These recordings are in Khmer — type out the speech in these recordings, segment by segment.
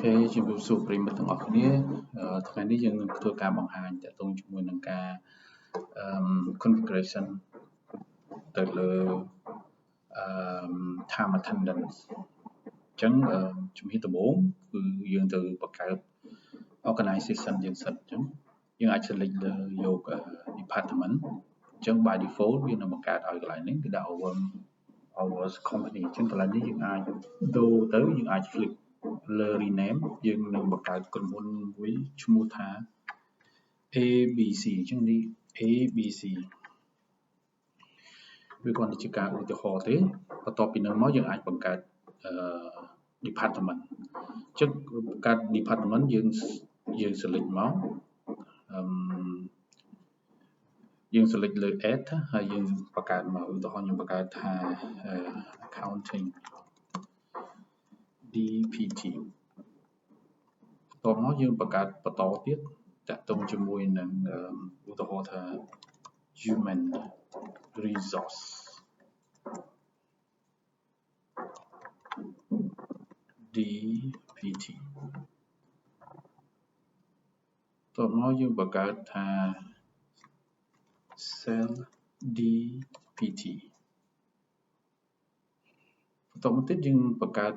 គេជំរាបសួរប្រិយមិត្តទាំងអស់គ្នាថ្ងៃនេះយើងនឹងធ្វើការបង្ហាញទាក់ទងជាមួយនឹងការ configuration ទៅលើ time attendance អញ្ចឹងជំហានដំបូងគឺយើងទៅបង្កើត organization យើងសិនអញ្ចឹងយើងអាច select លើយក department អញ្ចឹង by default វានឹងបង្កើតឲ្យកន្លែងនេះគឺដាក់ our company អញ្ចឹងកន្លែងនេះយើងអាចដូរទៅយើងអាច click លើ rename យើងនឹងបង្កើតក្រុមហ៊ុនមួយឈ្មោះថា ABC អញ្ចឹងនេះ ABC វាគ្រាន់តែជាការឧទាហរណ៍ទេបន្ទាប់ពីនោះមកយើងអាចបង្កើតdepartment អញ្ចឹងបង្កើត department យើង select មកយើង select លើ add ហើយយើងបង្កើតមកឧទាហរណ៍ខ្ញុំបង្កើតថា accounting DPT បន្ទាប់មកយើងបង្កើតបន្តទៀតតាក់ទងជាមួយនឹងឧទាហរណ៍ថា human resource DPT បន្ទាប់មកយើងបង្កើតថា cell DPT បន្ទាប់មកទៀតយើងបង្កើត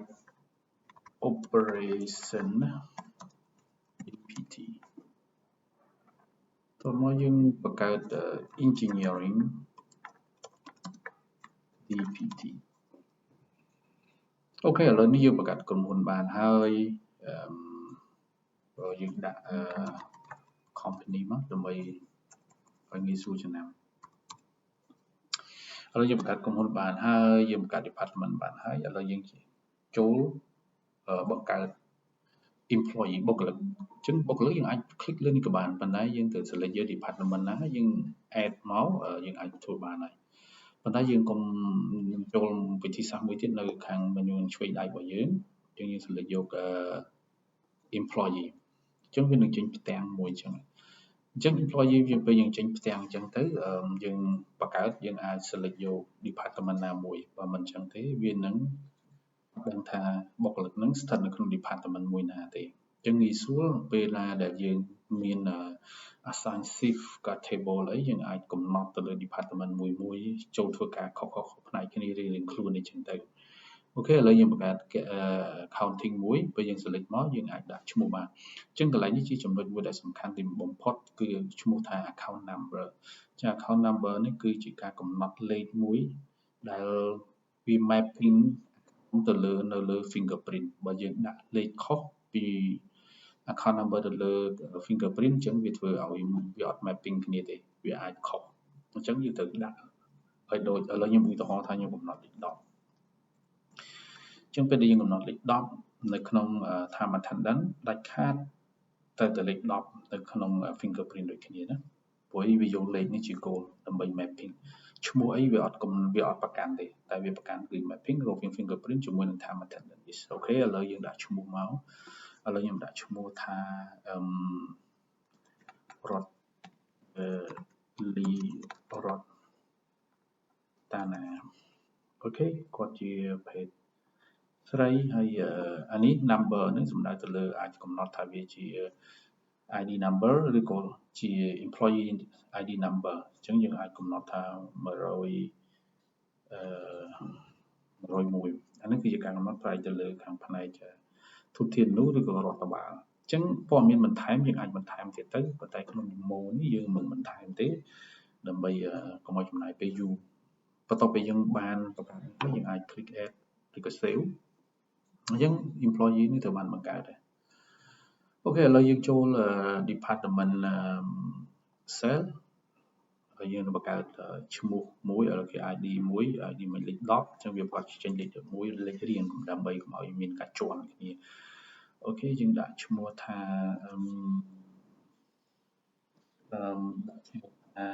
operation DPT បន្ទាប់មកយើងបង្កើត engineering DPT អូខេឥឡូវនេះយើងបង្កើតក្រុមហ៊ុនបានហើយយើងដាក់ company មកដើម្បីឲ្យងាយស្រួលចំណាំឥឡូវយើងបង្កើតក្រុមហ៊ុនបានហើយយើងបង្កើត department បានហើយឥឡូវយើងចូលបង្កើត employee បុគ្គលិកអញ្ចឹងបុគ្គលិកយើងអាច click លើនេះក៏បានប៉ុន្តែយើងត្រូវ select យក department ណាយើង add មកយើងអាចធ្វើបានហើយប៉ុន្តែយើងកុំចូលវិធីសាស្ត្រមួយទៀតនៅខាង menu ឆ្វេងដៃរបស់យើងអញ្ចឹងយើង select យក employee អញ្ចឹងវានឹងចេញផ្ទាំងមួយអញ្ចឹងអញ្ចឹង employee យើងពេលយើងចេញផ្ទាំងអញ្ចឹងទៅយើងបង្កើតយើងអាច select យក department ណាមួយបើមិនអញ្ចឹងទេវានឹងដឹងថាបុគ្គលិកនឹងស្ថិតនៅក្នុង department មួយណាទេអញ្ចឹងងាយស្រួលពេលណាដែលយើងមាន assign shift ក៏ table អីយើងអាចកំណត់ទៅលើ department មួយចូលធ្វើការខុសៗផ្នែកគ្នារៀងៗខ្លួនអីចឹងទៅអូខេឥឡូវយើងបង្កើត accounting មួយពេលយើង select មកយើងអាចដាក់ឈ្មោះបានអញ្ចឹងកន្លែងនេះជាចំណុចមួយដែលសំខាន់ទីបំផុតគឺឈ្មោះថា account number ចា account number នេះគឺជាការកំណត់លេខមួយដែលវា mapping ទៅលើនៅលើ fingerprint បើយើងដាក់លេខខុសពី account number ទៅលើ fingerprint អញ្ចឹងវាធ្វើឲ្យវាអត់ mapping គ្នាទេវាអាចខុសអញ្ចឹងយើងត្រូវដាក់ឲ្យដូចឥឡូវខ្ញុំឧទាហរណ៍ថាខ្ញុំកំណត់លេខ10អញ្ចឹងពេលដែលយើងកំណត់លេខ10នៅក្នុង time attendance ដាច់ខាតទៅលេខ10នៅក្នុង fingerprint ដូចគ្នាណាព្រោះវាយកលេខនេះជាគោលដើម្បី mapping ឈ្មោះអីវាអត់ប្រកាន់ទេតែវាប្រកាន់គឺ mapping រវាង fingerprint ជាមួយនឹង time attendance អូខេឥឡូវយើងដាក់ឈ្មោះមកឥឡូវខ្ញុំដាក់ឈ្មោះថារតលីរតតាណាអូខេគាត់ជាភេទស្រីហើយអានេះ number នឹងសំដៅទៅលើអាចកំណត់ថាវាជា ID number ឬក៏ជា employee ID number អញ្ចឹងយើងអាចកំណត់ថា101អានេះគឺជាការកំណត់ផ្នែកទៅលើខាងផ្នែកធនធានមនុស្សឬក៏រដ្ឋបាលអញ្ចឹងព័ត៌មានបន្ថែមយើងអាចបន្ថែមទៀតទៅប៉ុន្តែក្នុង demo នេះយើងមិនបន្ថែមទេដើម្បីកុំឲ្យចំណាយពេលយូរបន្ទាប់ពីយើងបានបង្កើតហើយយើងអាច click add ឬក៏ save អញ្ចឹង employee នេះត្រូវបានបង្កើតហើយអូខេឥឡូវយើងចូល department cell ហើយយើងនឹងបង្កើតឈ្មោះមួយឥឡូវគេ ID មួយ ID មួយលេខ10អញ្ចឹងវាប្រកាសចេញលេខ11លេខរៀងដើម្បីកុំឲ្យមានការជាន់គ្នាអូខេយើងដាក់ឈ្មោះថាដាក់ឈ្មោះថា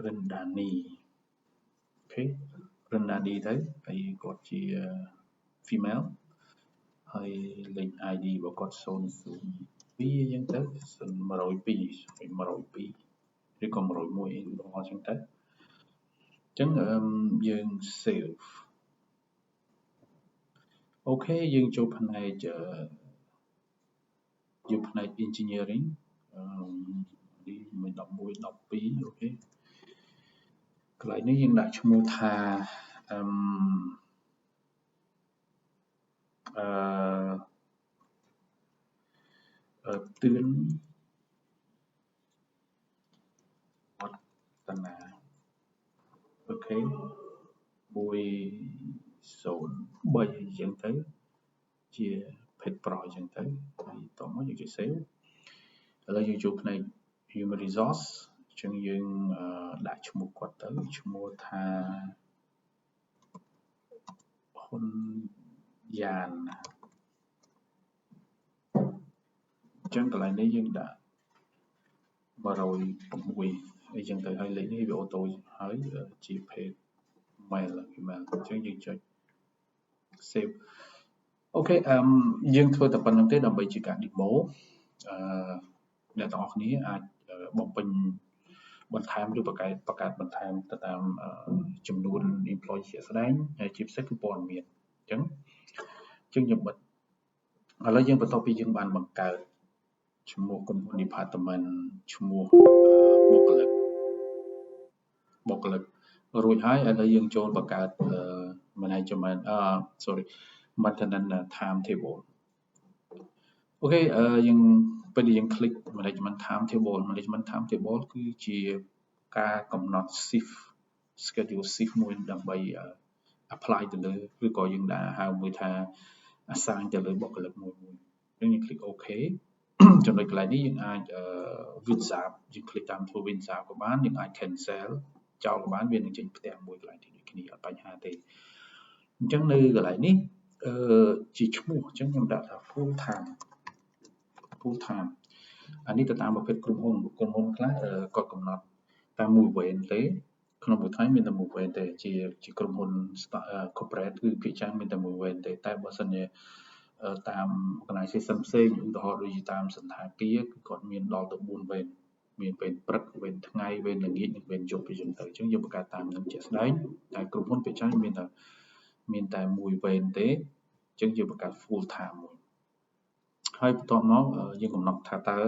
រិនដានីអូខេរិនដានីទៅហើយគាត់ជា female ហើយលេខ ID របស់គាត់002អញ្ចឹងទៅ102ឬក៏101អីឧទាហរណ៍អញ្ចឹងទៅអញ្ចឹងយើង save អូខេយើងចូលផ្នែកយកផ្នែក engineering នេះមាន11 12អូខេកន្លែងនេះយើងដាក់ឈ្មោះថាអឺទឿនវឌ្ឍនាអូខេ103អញ្ចឹងទៅជា page pro អញ្ចឹងទៅហើយតោះមកយើងចុច save ឥឡូវយើងចូលផ្នែក human resource អញ្ចឹងយើងដាក់ឈ្មោះគាត់ទៅឈ្មោះថាហ៊ុនយ៉ានអញ្ចឹងកន្លែងនេះយើងដាក់106អីចឹងទៅហើយលេខនេះវាអូតូហើយជា page mail អញ្ចឹងយើងចុច save អូខេយើងធ្វើតែប៉ុណ្្នឹងទេដើម្បីជាការ demo អ្នកទាំងអស់គ្នាអាចបំពេញបន្ថែមឬបង្កើតបន្ថែមទៅតាមចំនួន employee ជាក់ស្ដែងហើយជាពិសេសគឺព័ត៌មានអញ្ចឹងខ្ញុំបិទឥឡូវយើងបន្ទាប់ពីយើងបានបង្កើតឈ្មោះក្រុមហ៊ុន department ឈ្មោះបុគ្គលិករួចហើយឥឡូវយើងចូលបង្កើត management maintenance timetable អូខេយើងពេលយើង click management timetable គឺជាការកំណត់ shift schedule shift មួយដើម្បី apply ទៅលើឬក៏យើងហៅមួយថា assign ទៅលើបុគ្គលិកមួយយើង click OK ចំណុចកន្លែងនេះយើងអាច WinZap យើង click តាមធ្វើ WinZap ក៏បានយើងអាច cancel ចោលក៏បានវានឹងចេញផ្ទាំងមួយកន្លែងនេះដូចគ្នាអត់បញ្ហាទេអញ្ចឹងនៅកន្លែងនេះជាឈ្មោះអញ្ចឹងខ្ញុំដាក់ថា full time អានេះទៅតាមប្រភេទក្រុមហ៊ុនខ្លះគាត់កំណត់តាមមួយវេនទេក្នុងមួយថ្ងៃមានតែមួយវេនទេជាក្រុមហ៊ុន corporate គឺភាគច្រើនមានតែមួយវេនទេតែបើសិនជាតាម organization ផ្សេងឧទាហរណ៍ដូចជាតាមសន្តាគារគឺគាត់មានដល់ទៅ4វេនមានវេនព្រឹកវេនថ្ងៃវេនល្ងាចនិងវេនយប់អញ្ចឹងទៅអញ្ចឹងយើងបង្កើតតាមនឹងជាក់ស្ដែងតែក្រុមហ៊ុនភាគច្រើនមានតែមួយវេនទេអញ្ចឹងយើងបង្កើត full time មួយហើយបន្ទាប់មកយើងកំណត់ថាតើ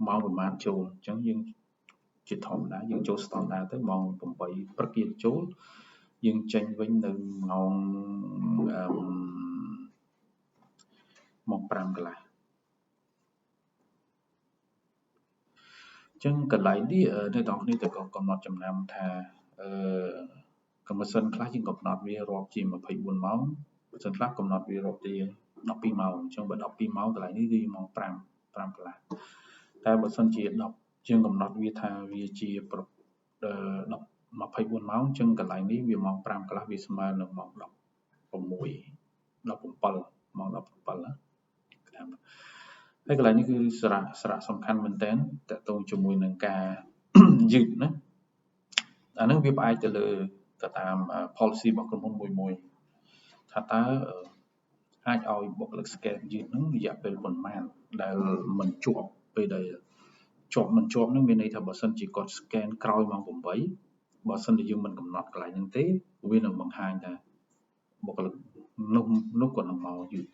ម៉ោងប្រហែលចូលអញ្ចឹងយើងជាធម្មតាយើងចូល standard ទៅម៉ោង8ព្រឹកយើងចូលយើងចេញវិញនៅម៉ោង5កន្លះអញ្ចឹងកន្លែងនេះអ្នកទាំងគ្នាទៅកំណត់ចំណាំថាcommission ខ្លះយើងកំណត់វារាប់ជា24ម៉ោងcommission ខ្លះកំណត់វារាប់ជា12ម៉ោងអញ្ចឹងបើ12ម៉ោងកន្លែងនេះគឺម៉ោង5កន្លះតែបើសិនជា10យើងកំណត់វាថាវាជា24ម៉ោងអញ្ចឹងកន្លែងនេះវាម៉ោង5កន្លះវាស្មើនឹងម៉ោង17ម៉ោង17ណាហើយកន្លែងនេះគឺសារៈសំខាន់មែនទែនតកតងជាមួយនឹងការយឺតណាអានឹងវាផ្អែកទៅលើទៅតាម policy របស់ក្រុមហ៊ុនមួយថាតើអាចឲ្យបុគ្គលិក scan យឺតហ្នឹងរយៈពេលប៉ុន្មានដែលមិនជាប់ពេលដែលជាប់មិនជាប់ហ្នឹងមានន័យថាបើសិនជាគាត់ scan ក្រោយម៉ោង8បើសិនជាយើងមិនកំណត់កន្លែងហ្នឹងទេវានឹងបង្ហាញថាបុគ្គលិកនោះគាត់នឹងមកយឺត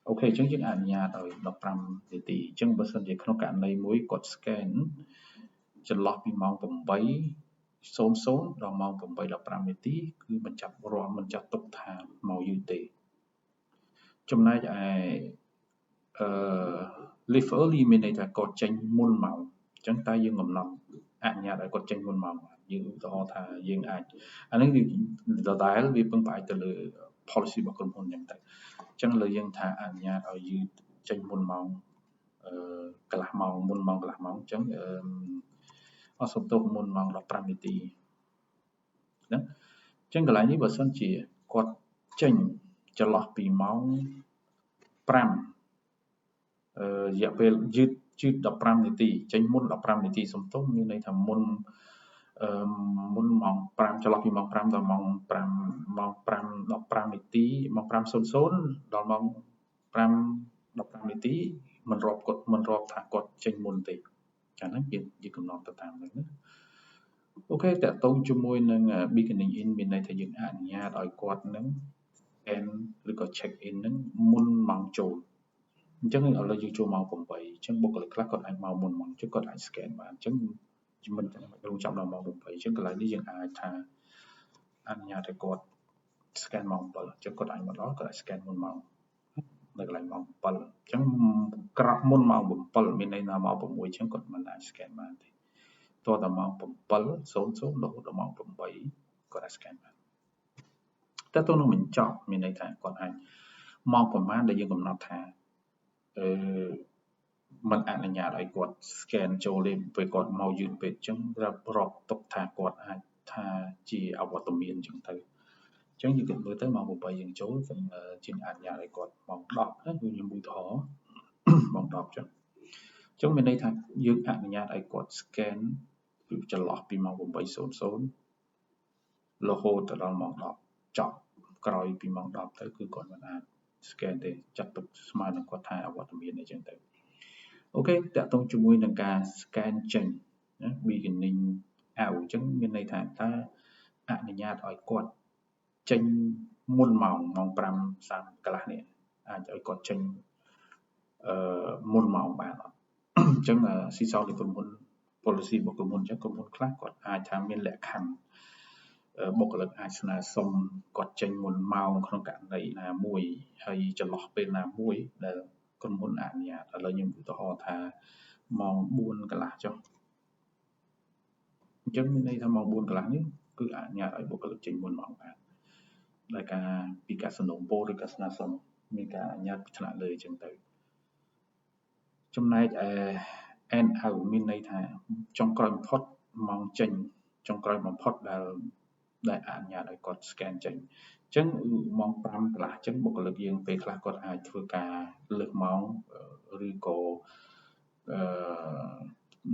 អូខេអញ្ចឹងយើងអនុញ្ញាតឲ្យ15នាទីអញ្ចឹងបើសិនជាក្នុងករណីមួយគាត់ scan ចន្លោះពីម៉ោង8:00ដល់ម៉ោង8:15នាទីគឺមិនចាត់ទុកថាមកយឺតទេចំណែកឯleave early មានន័យថាគាត់ចេញមុនម៉ោងអញ្ចឹងតែយើងកំណត់អនុញ្ញាតឲ្យគាត់ចេញមុនម៉ោងយើងឧទាហរណ៍ថាយើងអាចអានេះដដែលវាពឹងផ្អែកទៅលើ policy របស់ក្រុមហ៊ុនអញ្ចឹងទៅអញ្ចឹងលើយើងថាអនុញ្ញាតឲ្យយឺតចេញមុនម៉ោងកន្លះម៉ោងមុនម៉ោងកន្លះម៉ោងអញ្ចឹងអត់សំទោសមុនម៉ោង15នាទីណាអញ្ចឹងកន្លែងនេះបើសិនជាគាត់ចេញចន្លោះពីម៉ោង5រយៈពេលយឺត15នាទីចេញមុន15នាទីសំទោសមានន័យថាមុនម៉ោង5ចន្លោះពីម៉ោង5ដល់ម៉ោង5:15នាទីម៉ោង5:00ដល់ម៉ោង5:15នាទីមិនរាប់ថាគាត់ចេញមុនទេអាហ្នឹងយើងកំណត់ទៅតាមហ្នឹងណាអូខេតកតងជាមួយនឹង beginning in មានន័យថាយើងអនុញ្ញាតឲ្យគាត់នឹង scan ឬក៏ check in ហ្នឹងមុនម៉ោងចូលអញ្ចឹងឥឡូវយើងចូលម៉ោង8អញ្ចឹងបុគ្គលិកខ្លះគាត់អាចមកមុនម៉ោងអញ្ចឹងគាត់អាច scan បានអញ្ចឹងមិនចាំបាច់រងចាំដល់ម៉ោង8អញ្ចឹងកន្លែងនេះយើងអាចថាអនុញ្ញាតឲ្យគាត់ scan ម៉ោង7អញ្ចឹងគាត់អាចមកដល់គាត់អាច scan មុនម៉ោងនៅកន្លែងម៉ោង7អញ្ចឹងក្រោកមុនម៉ោង7មានន័យថាម៉ោង6អញ្ចឹងគាត់មិនអាច scan បានទេតតែម៉ោង7:00រហូតដល់ម៉ោង8គាត់អាច scan បានតែទៅនឹងបញ្ចប់មានន័យថាគាត់អាចម៉ោងប្រហែលដែលយើងកំណត់ថាមិនអនុញ្ញាតឲ្យគាត់ scan ចូលទេពេលគាត់មកយឺតពេកអញ្ចឹងរាប់ទុកថាគាត់អាចថាជាអវត្តមានអញ្ចឹងទៅអញ្ចឹងយើងគិតមើលទៅម៉ោង8យើងចូលជាងអនុញ្ញាតឲ្យគាត់ម៉ោង10ណាគឺខ្ញុំឧទាហរណ៍ម៉ោង10អញ្ចឹងមានន័យថាយើងអនុញ្ញាតឲ្យគាត់ scan គឺចន្លោះពីម៉ោង8:00រហូតដល់ម៉ោង10ចប់ក្រោយពីម៉ោង10ទៅគឺគាត់មិនអាច scan ទេចាត់ទុកស្មើនឹងគាត់ថាអវត្តមានអញ្ចឹងទៅអូខេតកតងជាមួយនឹងការ scan ចេញណា beginning out អញ្ចឹងមានន័យថាតើអនុញ្ញាតឲ្យគាត់ចេញមុនម៉ោង5:30កន្លះនេះអាចឲ្យគាត់ចេញមុនម៉ោងបានអត់អញ្ចឹងស៊ីសងនៃក្រុមហ៊ុន policy របស់ក្រុមហ៊ុនអញ្ចឹងក្រុមហ៊ុនខ្លះគាត់អាចថាមានលក្ខខណ្ឌបុគ្គលិកអាចស្នើសុំគាត់ចេញមុនម៉ោងក្នុងករណីណាមួយហើយចន្លោះពេលណាមួយដែលក្រុមហ៊ុនអនុញ្ញាតឥឡូវខ្ញុំឧទាហរណ៍ថាម៉ោង4កន្លះចុះអញ្ចឹងមានន័យថាម៉ោង4កន្លះនេះគឺអនុញ្ញាតឲ្យបុគ្គលិកចេញមុនម៉ោងបានដោយការពីការសំណូមពរឬក៏ស្នើសុំមានការអនុញ្ញាតពីថ្នាក់លើអញ្ចឹងទៅចំណែកend out មានន័យថាចុងក្រោយបំផុតម៉ោងចេញចុងក្រោយបំផុតដែលអនុញ្ញាតឲ្យគាត់ scan ចេញអញ្ចឹងម៉ោង5កន្លះអញ្ចឹងបុគ្គលិកយើងពេលខ្លះគាត់អាចធ្វើការលើកម៉ោងឬក៏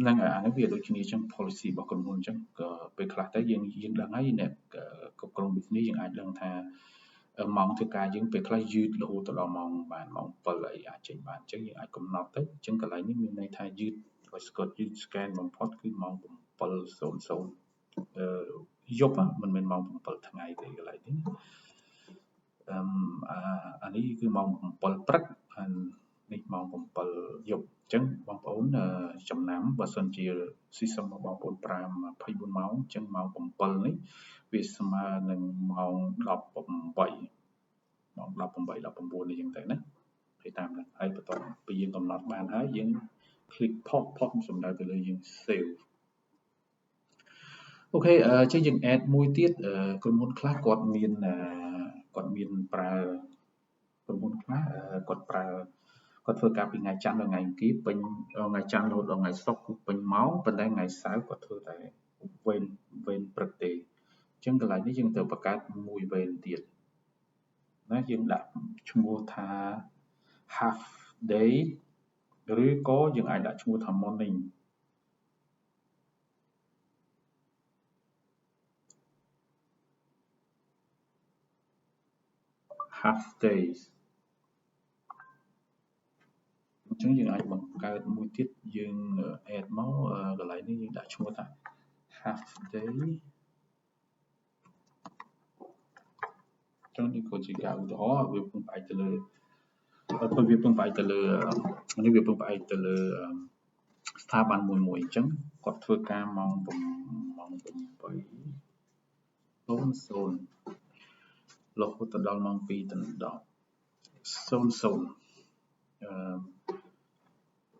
នឹងអានេះវាដូចគ្នាអញ្ចឹង policy របស់ក្រុមហ៊ុនអញ្ចឹងក៏ពេលខ្លះទៅយើងដឹងហើយអ្នកគ្រប់គ្រង business យើងអាចដឹងថាម៉ោងធ្វើការយើងពេលខ្លះយឺតរហូតដល់ម៉ោងបានម៉ោង7អីអាចចេញបានអញ្ចឹងយើងអាចកំណត់ទៅអញ្ចឹងកន្លែងនេះមានន័យថាយឺតឲ្យស្កត់យឺត scan បំផុតគឺម៉ោង7:00យប់មិនមែនម៉ោង7ថ្ងៃទេកន្លែងនេះអានេះគឺម៉ោង7ព្រឹកហើយនេះម៉ោង7យប់អញ្ចឹងបងប្អូនចំណាំបើសិនជា system របស់បងប្អូនប្រើ24ម៉ោងអញ្ចឹងម៉ោង7នេះវាស្មើនឹងម៉ោង18ម៉ោង18 19នេះអញ្ចឹងទៅណាពេលតាមហ្នឹងហើយបន្ទាប់ពីយើងកំណត់បានហើយយើង click pop សំដៅទៅលើយើង save អូខេចឹងយើង add មួយទៀតក្រុមហ៊ុនខ្លះគាត់មានប្រើក្រុមហ៊ុនខ្លះគាត់ធ្វើការពីថ្ងៃច័ន្ទដល់ថ្ងៃអង្គារពេញថ្ងៃច័ន្ទរហូតដល់ថ្ងៃសុក្រគឺពេញម៉ោងប៉ុន្តែថ្ងៃសៅរ៍គាត់ធ្វើតែវេនព្រឹកទេអញ្ចឹងកន្លែងនេះយើងត្រូវបង្កើតមួយវេនទៀតណាយើងដាក់ឈ្មោះថា half day ឬក៏យើងអាចដាក់ឈ្មោះថា morning half days អញ្ចឹងយើងអាចបង្កើតមួយទៀតយើង add មកកន្លែងនេះយើងដាក់ឈ្មោះថា half day ចឹងនេះក៏ជាការឧទាហរណ៍វាពឹងផ្អែកទៅលើវាពឹងផ្អែកទៅលើនេះវាពឹងផ្អែកទៅលើស្ថាប័នមួយអញ្ចឹងគាត់ធ្វើការម៉ោង8:00រហូតដល់ម៉ោង2:10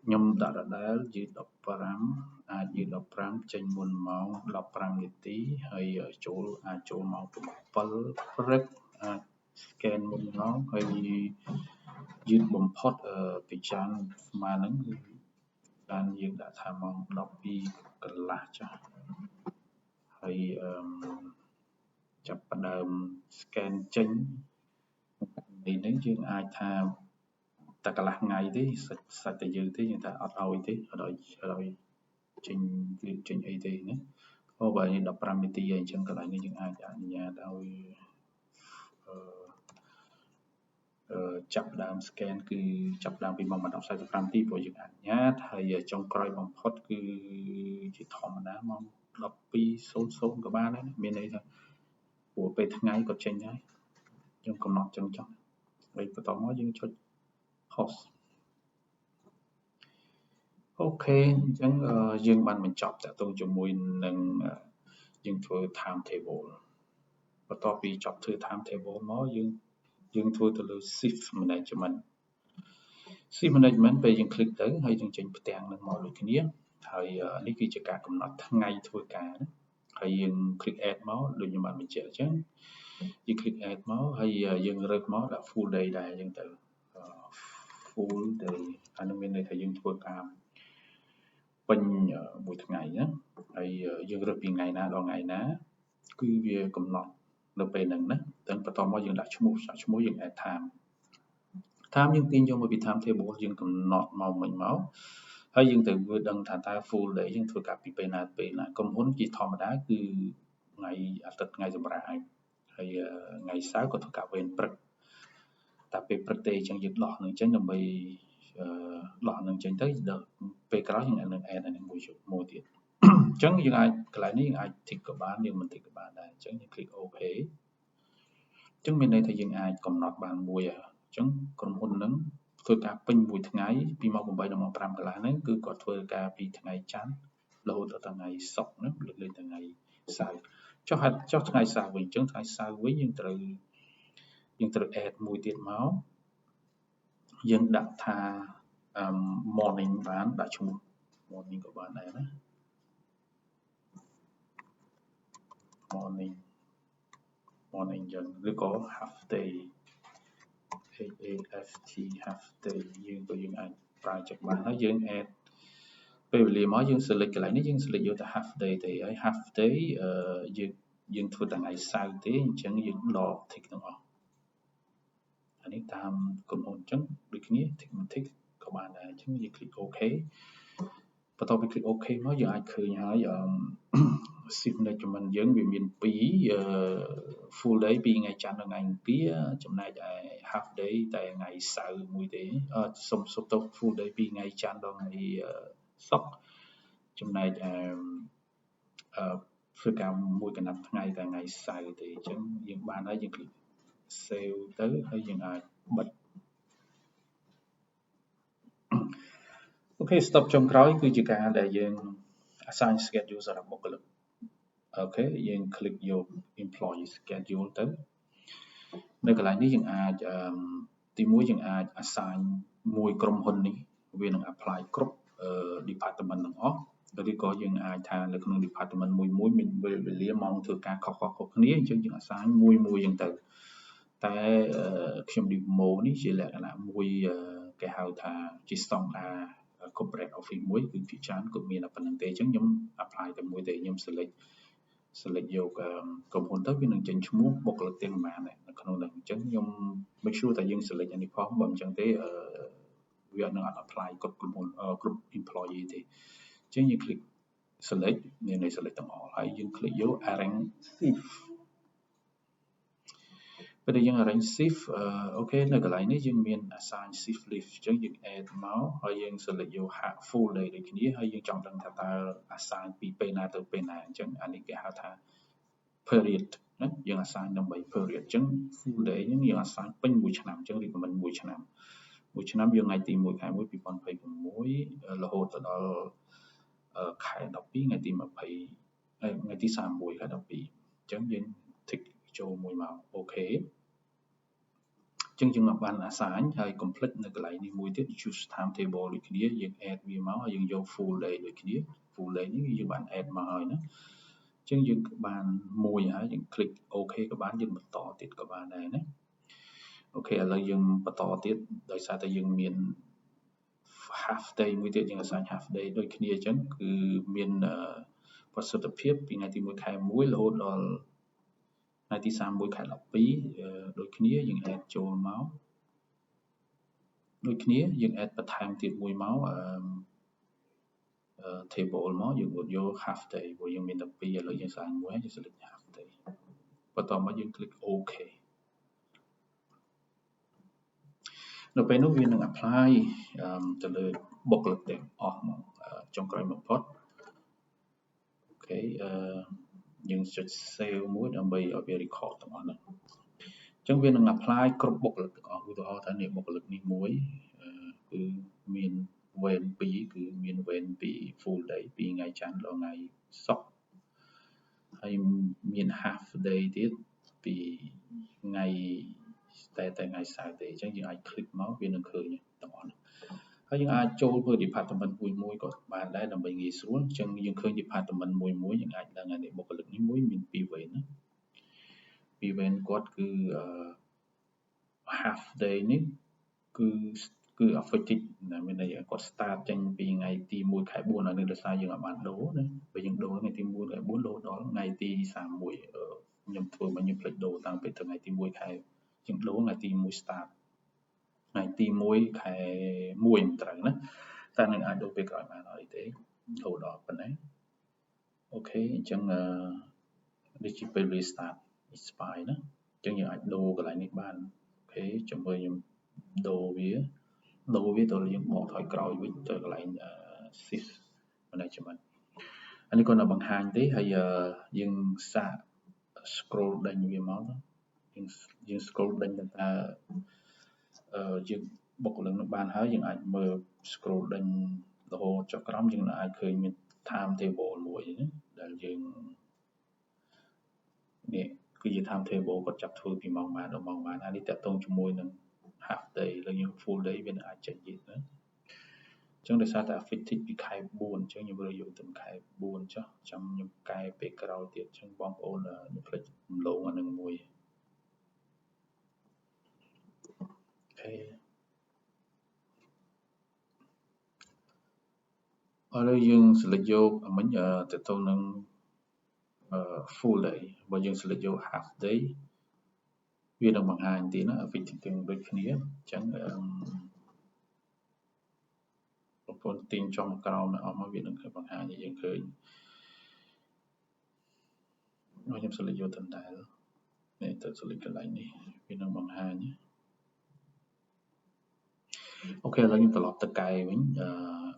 ខ្ញុំដាក់ដដែលយឺត15អាចយឺត15ចេញមុនម៉ោង15នាទីហើយអាចចូលម៉ោង7ព្រឹកអាច scan មុនម៉ោងហើយយឺតបំផុតពីចានស្មើនឹងបានយើងដាក់ថាម៉ោង12កន្លះចាស់ហើយចាប់ផ្ដើម scan ចេញនេះយើងអាចថាតែកន្លះថ្ងៃទេសាច់តែយើងទេយើងថាអត់ឲ្យទេអត់ឲ្យចេញអីទេណាបើនេះ15នាទីអញ្ចឹងកន្លែងនេះយើងអាចអនុញ្ញាតឲ្យចាប់ផ្ដើម scan គឺចាប់ផ្ដើមពីម៉ោង 10:45 នាទីព្រោះយើងអនុញ្ញាតហើយចុងក្រោយបំផុតគឺជាធម្មតាម៉ោង 12:00 ក៏បានដែរមានន័យថាព្រោះពេលថ្ងៃគាត់ចេញហើយ យើងកំណត់ចឹងចុះហើយបន្តមកយើងចុច host អូខេអញ្ចឹងយើងបានបញ្ចប់តាក់ទងជាមួយនឹងយើងធ្វើ timetable បន្ទាប់ពីចប់ធ្វើ timetable មកយើងធ្វើទៅលើ shift management shift management ពេលយើង click ទៅហើយយើងចេញផ្ទាំងនឹងមកដូចគ្នាហើយនេះគឺជាការកំណត់ថ្ងៃធ្វើការណាហើយយើង click add មកដូចខ្ញុំបានបញ្ជាក់អញ្ចឹងយើង click add មកហើយយើងរើសមកដាក់ full day ដែរអញ្ចឹងទៅ full day អានោះមានន័យថាយើងធ្វើការពេញមួយថ្ងៃណាហើយយើងរើសពីថ្ងៃណាដល់ថ្ងៃណាគឺវាកំណត់នៅពេលហ្នឹងណាតែបន្តមកយើងដាក់ឈ្មោះយើង add time យើងទាញយកមកពី time table យើងកំណត់មកមិញមកហើយយើងត្រូវវាដឹងថាតើ full day យើងធ្វើការពីពេលណាទៅពេលណាក្រុមហ៊ុនជាធម្មតាគឺថ្ងៃអាទិត្យថ្ងៃសម្រាប់ហើយថ្ងៃសៅរ៍ក៏ធ្វើការវេនព្រឹកតែពេលព្រឹកទេអញ្ចឹងយើងដោះនឹងចេញដើម្បីដោះនឹងចេញទៅពេលក្រោយយើងនឹង add នឹងមួយទៀតអញ្ចឹងយើងអាចកន្លែងនេះយើងអាច tick ក៏បានយើងមិន tick ក៏បានដែរអញ្ចឹងយើង click OK អញ្ចឹងមានន័យថាយើងអាចកំណត់បានមួយអញ្ចឹងក្រុមហ៊ុនហ្នឹងធ្វើការពេញមួយថ្ងៃពីម៉ោង8ដល់ម៉ោង5កន្លះហ្នឹងគឺគាត់ធ្វើការពីថ្ងៃច័ន្ទរហូតដល់ថ្ងៃសុក្រណាលើកលែងថ្ងៃសៅរ៍ចុះថ្ងៃសៅរ៍វិញអញ្ចឹងថ្ងៃសៅរ៍វិញយើងត្រូវ add មួយទៀតមកយើងដាក់ថា morning បានដាក់ឈ្មោះ morning ក៏បានដែរណា morning យើងឬក៏ half day HAFT half day យើងអាចប្រើចិត្តបានហើយយើង add ពេលវេលាមកយើង select កន្លែងនេះយើង select យកតែ half day ទេហើយ half day យើងធ្វើតែថ្ងៃសៅរ៍ទេអញ្ចឹងយើងដក tick ទាំងអស់អានេះតាមក្រុមហ៊ុនអញ្ចឹងដូចគ្នា tick មិន tick ក៏បានដែរអញ្ចឹងយើង click OK បន្ទាប់ពី click OK មកយើងអាចឃើញហើយshift management យើងវាមាន2 full day ពីថ្ងៃច័ន្ទដល់ថ្ងៃអង្គារចំណែកឯ half day តែថ្ងៃសៅរ៍មួយទេសុំទៅ full day ពីថ្ងៃច័ន្ទដល់ថ្ងៃសុក្រចំណែកឯធ្វើការមួយកណ្ដាប់ថ្ងៃតែថ្ងៃសៅរ៍ទេអញ្ចឹងយើងបានហើយយើង click save ទៅហើយយើងអាចបិទអូខេ step ចុងក្រោយគឺជាការដែលយើង assign schedule សម្រាប់បុគ្គលិកអូខេយើង click យក employee schedule ទៅនៅកន្លែងនេះយើងអាចទី1យើងអាច assign មួយក្រុមហ៊ុននេះវានឹង apply គ្រប់ department ទាំងអស់ឬក៏យើងអាចថានៅក្នុង department មួយមានពេលវេលាម៉ោងធ្វើការខុសគ្នាអញ្ចឹងយើង assign មួយអញ្ចឹងទៅតែខ្ញុំ demo នេះជាលក្ខណៈមួយគេហៅថាជា standard corporate office មួយគឺភាគច្រើនក៏មានតែប៉ុណ្្នឹងទេអញ្ចឹងខ្ញុំ apply តែមួយទេខ្ញុំ select យកក្រុមហ៊ុនទៅវានឹងចេញឈ្មោះបុគ្គលិកទាំងប៉ុន្មាននៅក្នុងនោះអញ្ចឹងខ្ញុំ make sure ថាយើង select អានេះផងបើមិនអញ្ចឹងទេវានឹងអត់ apply គ្រប់ក្រុមហ៊ុនគ្រប់ employee ទេអញ្ចឹងយើង click select មានន័យ select ទាំងអស់ហើយយើង click យក arrange shift ពេលដែលយើង arrange shift អូខេនៅកន្លែងនេះយើងមាន assign shift list អញ្ចឹងយើង add មកហើយយើង select យក full day ដូចគ្នាហើយយើងចង់ដឹងថាតើ assign ពីពេលណាទៅពេលណាអញ្ចឹងអានេះគេហៅថា period ណាយើង assign ដើម្បី period អញ្ចឹង full day ហ្នឹងយើង assign ពេញមួយឆ្នាំអញ្ចឹង recommend មួយឆ្នាំយើងថ្ងៃទី1ខែ1 2026រហូតទៅដល់ខែ12ថ្ងៃទី20ថ្ងៃទី31ខែ12អញ្ចឹងយើង tick ចូលមួយមកអូខេអញ្ចឹងយើងបាន assign ហើយ complete នៅកន្លែងនេះមួយទៀត choose timetable ដូចគ្នាយើង add វាមកហើយយើងយក full day ដូចគ្នា full day នេះយើងបាន add មកហើយណាអញ្ចឹងយើងបានមួយហើយយើង click OK ក៏បានយើងបន្តទៀតក៏បានដែរណាអូខេឥឡូវយើងបន្តទៀតដោយសារតែយើងមាន half day មួយទៀតយើង assign half day ដូចគ្នាអញ្ចឹងគឺមានប្រសិទ្ធភាពពីថ្ងៃទី1ខែ1រហូតដល់ថ្ងៃទី31ខែ12ដូចគ្នាយើង add ចូលមកដូចគ្នាយើង add បន្ថែមទៀតមួយមកtable មកយើងយក half day ព្រោះយើងមានតែ2ឥឡូវយើង assign មួយហើយយើង select half day បន្តមកយើង click OK នៅពេលនោះវានឹង apply ទៅលើបុគ្គលិកទាំងអស់មកចុងក្រោយបំផុតអូខេយើងចុច save មួយដើម្បីឲ្យវា record ទាំងអស់ហ្នឹងអញ្ចឹ ចឹងវានឹង apply គ្រប់បុគ្គលិកទាំងអស់ឧទាហរណ៍ថានេះបុគ្គលិកនេះមួយគឺមានវេន2គឺមានវេនពី full day ពីថ្ងៃច័ន្ទដល់ថ្ងៃសុក្រហើយមាន half day ទៀតពីថ្ងៃតែថ្ងៃសៅរ៍ទេអញ្ចឹងយើងអាច click មកវានឹងឃើញទាំងអស់ហើយយើងអាចចូលទៅ department មួយក៏បានដែរដើម្បីងាយស្រួលអញ្ចឹងយើងឃើញ department មួយយើងអាចដឹងថាបុគ្គលិកនេះមួយមាន2វេនណា2វេនគាត់គឺhalf day នេះគឺ effective មានន័យគាត់ start ចេញពីថ្ងៃទី1ខែ4អានេះដោយសារយើងអាចបានដូរណាបើយើងដូរថ្ងៃទី1ខែ4ដូរដល់ថ្ងៃទី31ខ្ញុំធ្វើមកខ្ញុំផ្លេចដូរតាំងពីថ្ងៃទី1ខែយើងដូរថ្ងៃទី1 start ថ្ងៃទី1ខែ1មិនត្រូវណាតែនឹងអាចដូរពេលក្រោយបានអីទេដូរដល់ប៉ុណ្ណេះអូខេអញ្ចឹងនេះជាពេល restart expire ណាអញ្ចឹងយើងអាចដូរកន្លែងនេះបានអូខេជាមួយខ្ញុំដូរវាទៅយើងបកថយក្រោយវិញទៅកន្លែង shift management អានេះគាត់នៅបង្ហាញទេហើយយើងសាក scroll ដេញវាមកយើង scroll ដេញទៅថាយើងបុគ្គលិកនោះបានហើយយើងអាចមើល scroll ដេញរហូតចុះក្រោមយើងអាចឃើញមាន time table មួយណាដែលយើងនេះគឺជា time table គាត់ចាប់ធ្វើពីម៉ោងបានដល់ម៉ោងបានអានេះតកតងជាមួយនឹង half day លើយើង full day វាអាចចេញទៀតណាអញ្ចឹងដោយសារតែ effective ពីខែ4អញ្ចឹងខ្ញុំរើសយកទៅខែ4ចុះចាំខ្ញុំកែពេលក្រោយទៀតអញ្ចឹងបងប្អូនខ្ញុំភ្លេចរំលងអានឹងមួយអូខេឥឡូវយើង select យកមិញទៅទៅនឹងfull day បើយើង select យក half day វានឹងបង្ហាញទៀតណា effective ទាំងដូចគ្នាអញ្ចឹងបងប្អូនទាញចុះមកក្រោមអស់មកវានឹងបង្ហាញឲ្យយើងឃើញខ្ញុំ select យកដដែលនេះទៅ select កន្លែងនេះវានឹងបង្ហាញអូខេឥឡូវខ្ញុំត្រឡប់ទៅកែវិញ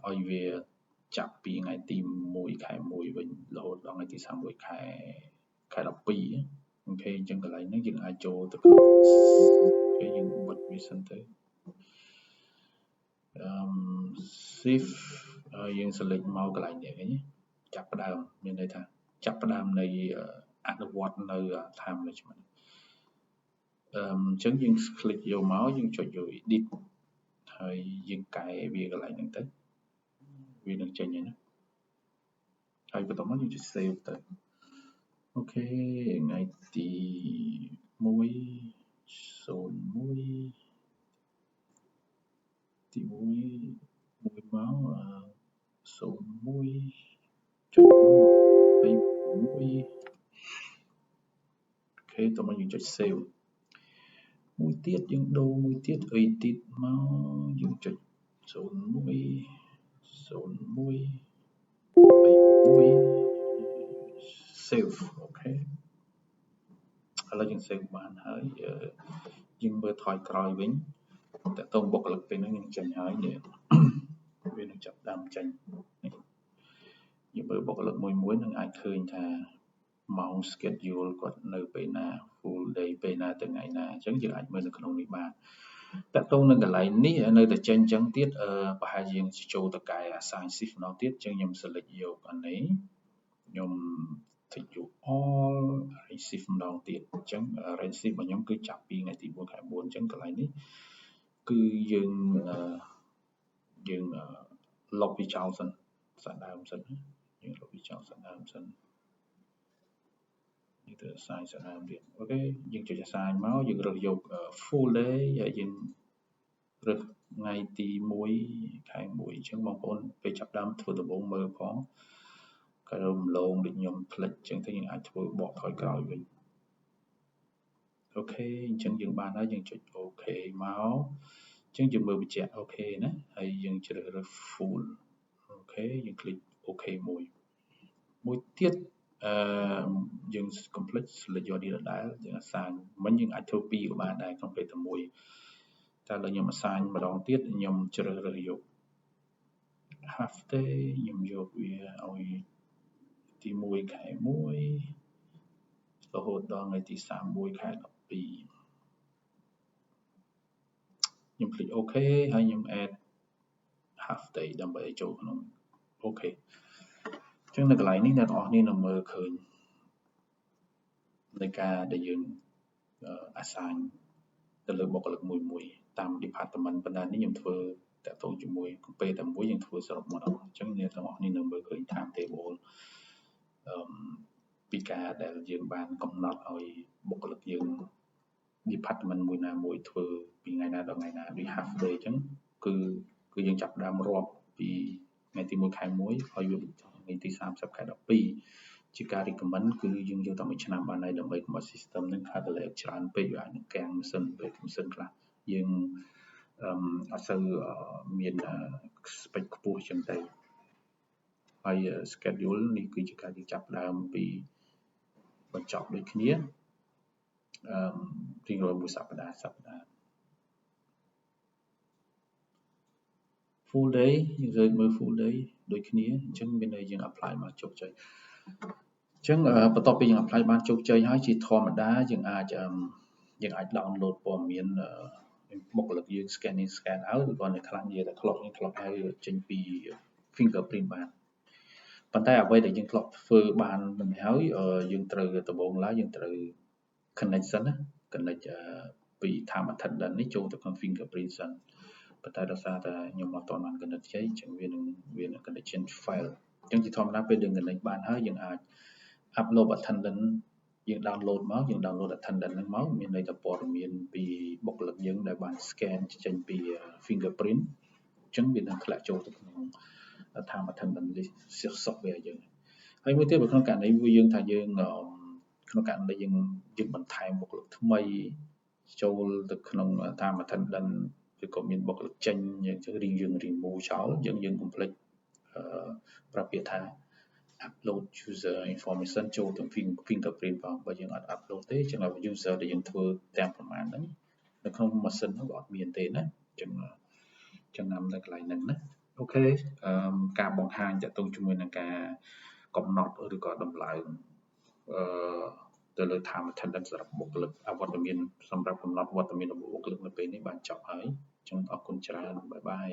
ឲ្យវាចាប់ពីថ្ងៃទី1ខែ1វិញរហូតដល់ថ្ងៃទី31ខែ12អូខេអញ្ចឹងកន្លែងនេះយើងអាចចូលទៅគេយើងបិទវាសិនទៅshift យើង select មកកន្លែងនេះវិញចាប់ផ្ដើមមានន័យថាចាប់ផ្ដើមនៃអនុវត្តនៅ time management អញ្ចឹងយើង click យកមកយើងចុចយក edit ហើយយើងកែវាកន្លែងហ្នឹងទៅវានឹងចេញហើយណាហើយបន្ទាប់មកយើងចុច save ទៅអូខេថ្ងៃទី1 01ទី1 1ម៉ោង01ចុច21អូខេតោះមកយើងចុច save មួយទៀតយើងដូរមួយទៀត edit មកយើងចុច01 save អូខេឥឡូវយើង save បានហើយយើងមើលថយក្រោយវិញតើតើបុគ្គលិកពេលហ្នឹងយើងចេញហើយនេះវានឹងចាប់ដើមចេញយើងមើលបុគ្គលិកមួយនឹងអាចឃើញថាម៉ោង schedule គាត់នៅពេលណា full day ពេលណាទៅថ្ងៃណាអញ្ចឹងយើងអាចមើលនៅក្នុងនេះបានតើតើនឹងកន្លែងនេះនៅតែចេញអញ្ចឹងទៀតប្រហែលយើងចូលទៅកែ assign shift ម្ដងទៀតអញ្ចឹងខ្ញុំ select យកអានេះខ្ញុំ take យក all arrange shift ម្ដងទៀតអញ្ចឹង arrange shift របស់ខ្ញុំគឺចាប់ពីថ្ងៃទី4ខែ4អញ្ចឹងកន្លែងនេះគឺយើងលុបវាចោលសិនសាកដើមសិនយើងលុបវាចោលសាកដើមសិនយើងទៅ assign សាកដើមទៀតអូខេយើងចុច assign មកយើងរើសយក full day ហើយយើងរើសថ្ងៃទី1ខែ1អញ្ចឹងបងប្អូនពេលចាប់ដើមធ្វើដំបូងមើលផងក៏រំលងដូចខ្ញុំផ្លិចអញ្ចឹងទៅយើងអាចធ្វើបកថយក្រោយវិញអូខេអញ្ចឹងយើងបានហើយយើងចុចអូខេមកអញ្ចឹងយើងមើលបញ្ជាក់អូខេណាហើយយើងជ្រើសរើស full អូខេយើងคลิกអូខេមួយទៀតយើង complete select យកនេះដដែលយើង assign មិញយើងអាចធ្វើពីរក៏បានដែរក្នុងពេលតែមួយតែឥឡូវខ្ញុំ assign ម្ដងទៀតខ្ញុំជ្រើសរើសយក half day ខ្ញុំយកវាឲ្យទី1ខែ1រហូតដល់ថ្ងៃទី31ខែ12 ខ្ញុំ click OK ហើយខ្ញុំ add half day ដើម្បីឲ្យចូលក្នុង OK អញ្ចឹងនៅកន្លែងនេះអ្នកទាំងអស់គ្នានឹងមើលឃើញនៃការដែលយើងassign ទៅលើបុគ្គលិកមួយតាម department ប៉ុន្តែនេះខ្ញុំធ្វើតាក់ទងជាមួយពេលតែមួយយើងធ្វើសរុបមកដល់អញ្ចឹងអ្នកទាំងអស់គ្នានឹងមើលឃើញ time table ពីការដែលយើងបានកំណត់ឲ្យបុគ្គលិកយើង department មួយណាមួយធ្វើពីថ្ងៃណាដល់ថ្ងៃណាដូច half day អញ្ចឹងគឺយើងចាប់ដើមរាប់ពីថ្ងៃទី1ខែ1ហើយវាបញ្ចប់ថ្ងៃទី30ខែ12ជាការ recommend គឺយើងយកតែមួយឆ្នាំបានហើយដើម្បីកុំឲ្យ system នឹង calculate ច្រើនពេកវាអាចនឹងកាំងម៉ាស៊ីនពេកម៉ាស៊ីនខ្លះយើងអត់សូវមាន spec ខ្ពស់អញ្ចឹងទៅហើយ schedule នេះគឺជាការយើងចាប់ដើមពីបញ្ចប់ដូចគ្នារៀងរាល់មួយសប្តាហ៍ full day យើងរើមើល full day ដូចគ្នាអញ្ចឹងមានន័យយើង apply មកជោគជ័យអញ្ចឹងបន្ទាប់ពីយើង apply បានជោគជ័យហើយជាធម្មតាយើងអាច download ព័ត៌មានបុគ្គលិកយើង scan out ឬក៏អ្នកខ្លះនិយាយថា clock in clock out ចេញពី fingerprint បានប៉ុន្តែអ្វីដែលយើងធ្លាប់ធ្វើបានមិនហើយយើងត្រូវដំបូងឡើយយើងត្រូវ connect សិនណា connect ពី time attendant នេះចូលទៅក្នុង fingerprint សិនប៉ុន្តែដោយសារតែខ្ញុំអត់ទាន់បាន connect ជ័យអញ្ចឹងវានឹង connection fail អញ្ចឹងជាធម្មតាពេលយើង connect បានហើយយើងអាច upload attendant យើង download មកយើង download attendant ហ្នឹងមកមានន័យថាព័ត៌មានពីបុគ្គលិកយើងដែលបាន scan ចេញពី fingerprint អញ្ចឹងវានឹងធ្លាក់ចូលទៅក្នុង time attendant list software យើងហើយមួយទៀតបើក្នុងករណីយើងថាយើងក្នុងករណីយើងបន្ថែមបុគ្គលិកថ្មីចូលទៅក្នុង time attendant ឬក៏មានបុគ្គលិកចេញយើង remove ចោលយើង complete ប្រាប់ពាក្យថា upload user information ចូលទៅ fingerprint ផងបើយើងអត់ upload ទេចឹងឲ្យ user ដែលយើងធ្វើទាំងប្រមាណហ្នឹងនៅក្នុងម៉ាស៊ីនហ្នឹងវាអត់មានទេណាចឹងចំណាំនៅកន្លែងហ្នឹងណាអូខេការបង្ហាញតាក់ទងជាមួយនឹងការកំណត់ឬក៏តម្លើងទៅលើ time attendance សម្រាប់បុគ្គលិកវត្តមានសម្រាប់កំណត់វត្តមានរបស់បុគ្គលិកនៅពេលនេះបានចប់ហើយចឹងអរគុណច្រើនបាយបាយ